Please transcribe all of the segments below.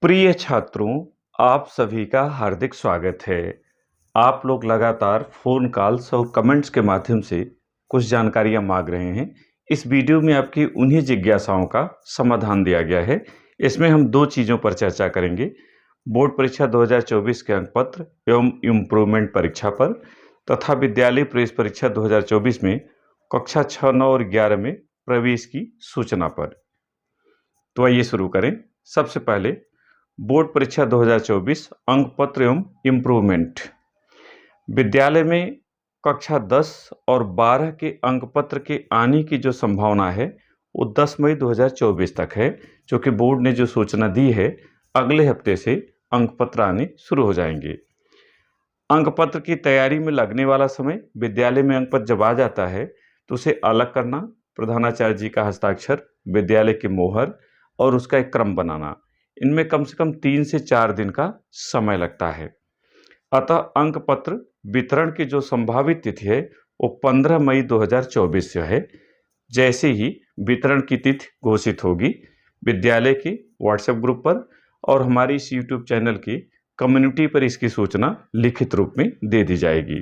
प्रिय छात्रों, आप सभी का हार्दिक स्वागत है। आप लोग लगातार फ़ोन कॉल्स और कमेंट्स के माध्यम से कुछ जानकारियाँ मांग रहे हैं। इस वीडियो में आपकी उन्हीं जिज्ञासाओं का समाधान दिया गया है। इसमें हम 2 चीज़ों पर चर्चा करेंगे, बोर्ड परीक्षा 2024 के अंक पत्र एवं इम्प्रूवमेंट परीक्षा पर तथा विद्यालय प्रवेश परीक्षा 2024 में कक्षा 6, 9 और 11 में प्रवेश की सूचना पर। तो आइए शुरू करें। सबसे पहले बोर्ड परीक्षा 2024 अंक पत्र एवं इम्प्रूवमेंट। विद्यालय में कक्षा 10 और 12 के अंक पत्र के आने की जो संभावना है वो 10 मई 2024 तक है, जो कि बोर्ड ने जो सूचना दी है अगले हफ्ते से अंक पत्र आने शुरू हो जाएंगे। अंक पत्र की तैयारी में लगने वाला समय, विद्यालय में अंक पत्र जब आ जाता है तो उसे अलग करना, प्रधानाचार्य जी का हस्ताक्षर, विद्यालय की मोहर और उसका एक क्रम बनाना, इनमें कम से कम 3 से 4 दिन का समय लगता है। अतः अंक पत्र वितरण की जो संभावित तिथि है वो 15 मई 2024 से है। जैसे ही वितरण की तिथि घोषित होगी, विद्यालय के व्हाट्सएप ग्रुप पर और हमारी इस यूट्यूब चैनल की कम्युनिटी पर इसकी सूचना लिखित रूप में दे दी जाएगी।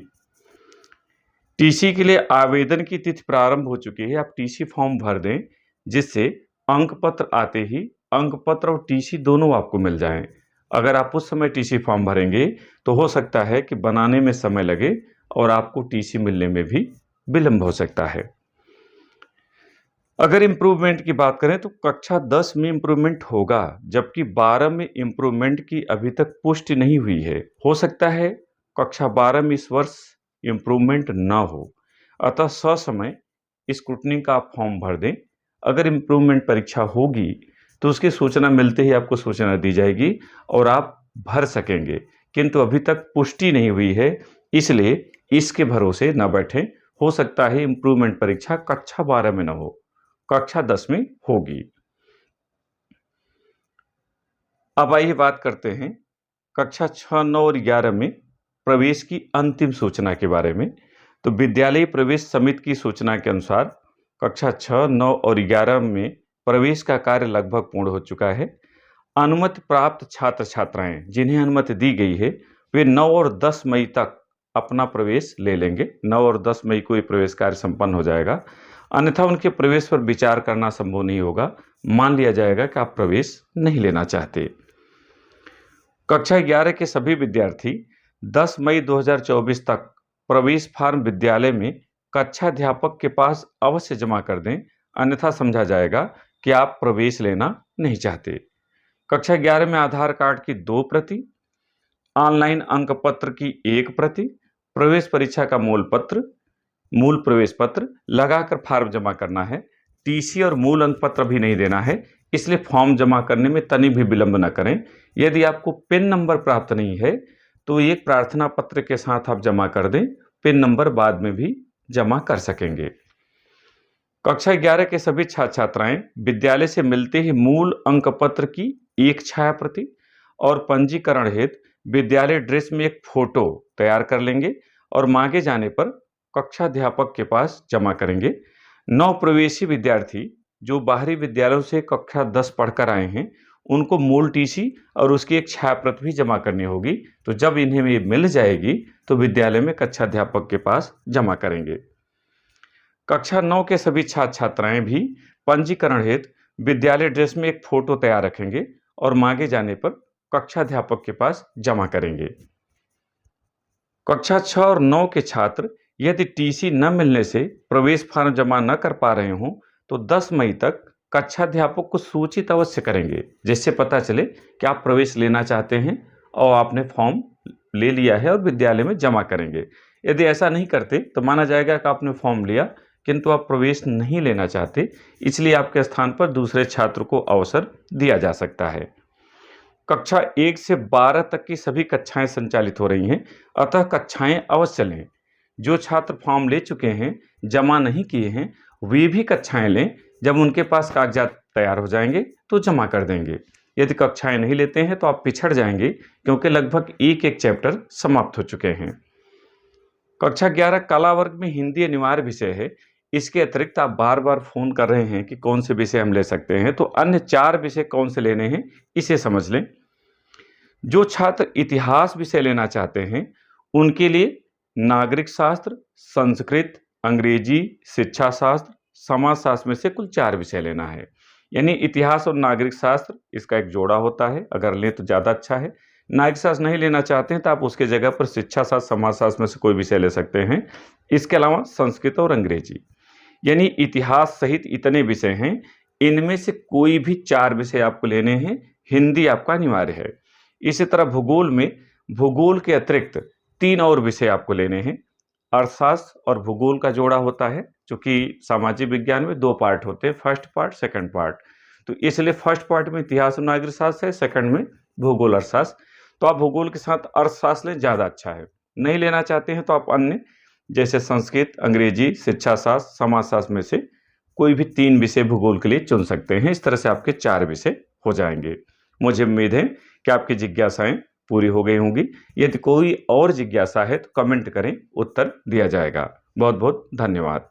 टीसी के लिए आवेदन की तिथि प्रारंभ हो चुकी है। आप टीसी फॉर्म भर दें, जिससे अंक पत्र आते ही अंक पत्र और टीसी दोनों आपको मिल जाएं। अगर आप उस समय टीसी फॉर्म भरेंगे तो हो सकता है कि बनाने में समय लगे और आपको टीसी मिलने में भी विलंब हो सकता है। अगर इम्प्रूवमेंट की बात करें तो कक्षा 10 में इम्प्रूवमेंट होगा, जबकि 12 में इम्प्रूवमेंट की अभी तक पुष्टि नहीं हुई है। हो सकता है कक्षा 12 में इस वर्ष इम्प्रूवमेंट ना हो, अतः ससमय स्क्रूटनी का आप फॉर्म भर दें। अगर इम्प्रूवमेंट परीक्षा होगी तो उसकी सूचना मिलते ही आपको सूचना दी जाएगी और आप भर सकेंगे, किंतु अभी तक पुष्टि नहीं हुई है, इसलिए इसके भरोसे न बैठें। हो सकता है इम्प्रूवमेंट परीक्षा कक्षा 12 में न हो, कक्षा 10 में होगी। अब आइए बात करते हैं कक्षा 6, 9 और 11 में प्रवेश की अंतिम सूचना के बारे में। तो विद्यालय प्रवेश समिति की सूचना के अनुसार कक्षा 6, 9 और 11 में प्रवेश का कार्य लगभग पूर्ण हो चुका है। अनुमति प्राप्त छात्र छात्राएं जिन्हें अनुमति दी गई है वे 9 और 10 मई तक अपना प्रवेश ले लेंगे। 9 और 10 मई को ये प्रवेश कार्य संपन्न हो जाएगा, अन्यथा उनके प्रवेश पर विचार करना संभव नहीं होगा। मान लिया जाएगा कि आप प्रवेश नहीं लेना चाहते। कक्षा 11 के सभी विद्यार्थी 10 मई 2024 तक प्रवेश फॉर्म विद्यालय में कक्षाध्यापक के पास अवश्य जमा कर दें, अन्यथा समझा जाएगा कि आप प्रवेश लेना नहीं चाहते। कक्षा 11 में आधार कार्ड की 2 प्रति, ऑनलाइन अंक पत्र की 1 प्रति, प्रवेश परीक्षा का मूल प्रवेश पत्र लगाकर फॉर्म जमा करना है। टीसी और मूल अंक पत्र भी नहीं देना है, इसलिए फॉर्म जमा करने में तनिक भी विलंब न करें। यदि आपको पिन नंबर प्राप्त नहीं है तो एक प्रार्थना पत्र के साथ आप जमा कर दें, पिन नंबर बाद में भी जमा कर सकेंगे। कक्षा 11 के सभी छात्र छात्राएं विद्यालय से मिलते ही मूल अंक पत्र की 1 छाया प्रति और पंजीकरण हेतु विद्यालय ड्रेस में एक फोटो तैयार कर लेंगे और मांगे जाने पर कक्षाध्यापक के पास जमा करेंगे। नव प्रवेशी विद्यार्थी जो बाहरी विद्यालयों से कक्षा 10 पढ़कर आए हैं, उनको मूल टीसी और उसकी एक छाया प्रति भी जमा करनी होगी। तो जब इन्हें ये मिल जाएगी तो विद्यालय में कक्षाध्यापक के पास जमा करेंगे। कक्षा 9 के सभी छात्र छात्राएं भी पंजीकरण हेतु विद्यालय ड्रेस में एक फोटो तैयार रखेंगे और मांगे जाने पर कक्षाध्यापक के पास जमा करेंगे। कक्षा 6 और 9 के छात्र यदि टीसी न मिलने से प्रवेश फॉर्म जमा न कर पा रहे हों तो 10 मई तक कक्षाध्यापक को सूचित अवश्य करेंगे, जिससे पता चले कि आप प्रवेश लेना चाहते हैं और आपने फॉर्म ले लिया है और विद्यालय में जमा करेंगे। यदि ऐसा नहीं करते तो माना जाएगा कि आपने फॉर्म लिया किंतु आप प्रवेश नहीं लेना चाहते, इसलिए आपके स्थान पर दूसरे छात्र को अवसर दिया जा सकता है। कक्षा 1 से 12 तक की सभी कक्षाएं संचालित हो रही हैं, अतः कक्षाएं अवश्य लें। जो छात्र फॉर्म ले चुके हैं, जमा नहीं किए हैं, वे भी कक्षाएं लें। जब उनके पास कागजात तैयार हो जाएंगे तो जमा कर देंगे। यदि कक्षाएं नहीं लेते हैं तो आप पिछड़ जाएंगे, क्योंकि लगभग एक चैप्टर समाप्त हो चुके हैं। कक्षा 11 कला वर्ग में हिंदी अनिवार्य विषय है। इसके अतिरिक्त आप बार बार फ़ोन कर रहे हैं कि कौन से विषय हम ले सकते हैं, तो अन्य 4 विषय कौन से लेने हैं इसे समझ लें। जो छात्र इतिहास विषय लेना चाहते हैं उनके लिए नागरिक शास्त्र, संस्कृत, अंग्रेजी, शिक्षा शास्त्र, समाजशास्त्र में से कुल 4 विषय लेना है। यानी इतिहास और नागरिक शास्त्र इसका एक जोड़ा होता है, अगर लें तो ज़्यादा अच्छा है। नागरिक शास्त्र नहीं लेना चाहते हैं तो आप उसके जगह पर शिक्षा शास्त्र, समाजशास्त्र में से कोई विषय ले सकते हैं। इसके अलावा संस्कृत और अंग्रेजी, यानी इतिहास सहित इतने विषय हैं, इनमें से कोई भी 4 विषय आपको लेने हैं। हिंदी आपका अनिवार्य है। इसी तरह भूगोल में भूगोल के अतिरिक्त 3 और विषय आपको लेने हैं। अर्थशास्त्र और भूगोल का जोड़ा होता है, चूंकि सामाजिक विज्ञान में 2 पार्ट होते हैं, फर्स्ट पार्ट, सेकंड पार्ट। तो इसलिए फर्स्ट पार्ट में इतिहास और नागरिक शास्त्र है, सेकंड में भूगोल अर्थशास्त्र। तो आप भूगोल के साथ अर्थशास्त्र लें, ज़्यादा अच्छा है। नहीं लेना चाहते हैं तो आप अन्य जैसे संस्कृत, अंग्रेजी, शिक्षा शास्त्र, समाजशास्त्र में से कोई भी 3 विषय भूगोल के लिए चुन सकते हैं। इस तरह से आपके 4 विषय हो जाएंगे। मुझे उम्मीद है कि आपकी जिज्ञासाएं पूरी हो गई होंगी। यदि कोई और जिज्ञासा है तो कमेंट करें, उत्तर दिया जाएगा। बहुत बहुत धन्यवाद।